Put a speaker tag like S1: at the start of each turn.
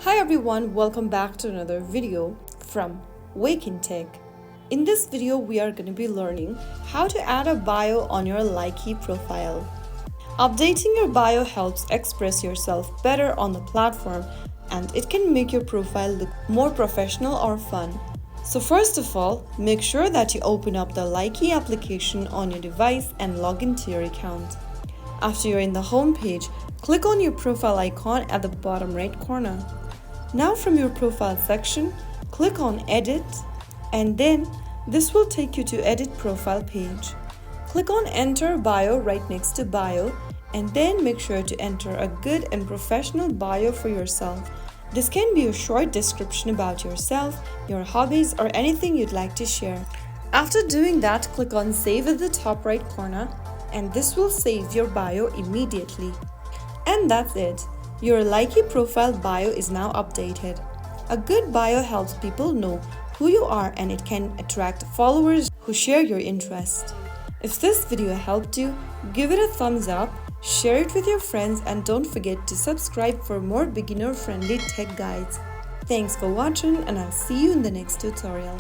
S1: Hi everyone, welcome back to another video from Wake&Tech. In this video, we are going to be learning how to add a bio on your Likee profile. Updating your bio helps express yourself better on the platform and it can make your profile look more professional or fun. So first of all, make sure that you open up the Likee application on your device and log into your account. After you're in the home page, click on your profile icon at the bottom right corner. Now from your profile section, click on Edit and then this will take you to Edit Profile page. Click on Enter Bio right next to Bio and then make sure to enter a good and professional bio for yourself. This can be a short description about yourself, your hobbies, or anything you'd like to share. After doing that, click on Save at the top right corner and this will save your bio immediately. And that's it. Your Likee profile bio is now updated. A good bio helps people know who you are and it can attract followers who share your interest. If this video helped you, give it a thumbs up, share it with your friends, and don't forget to subscribe for more beginner-friendly tech guides. Thanks for watching and I'll see you in the next tutorial.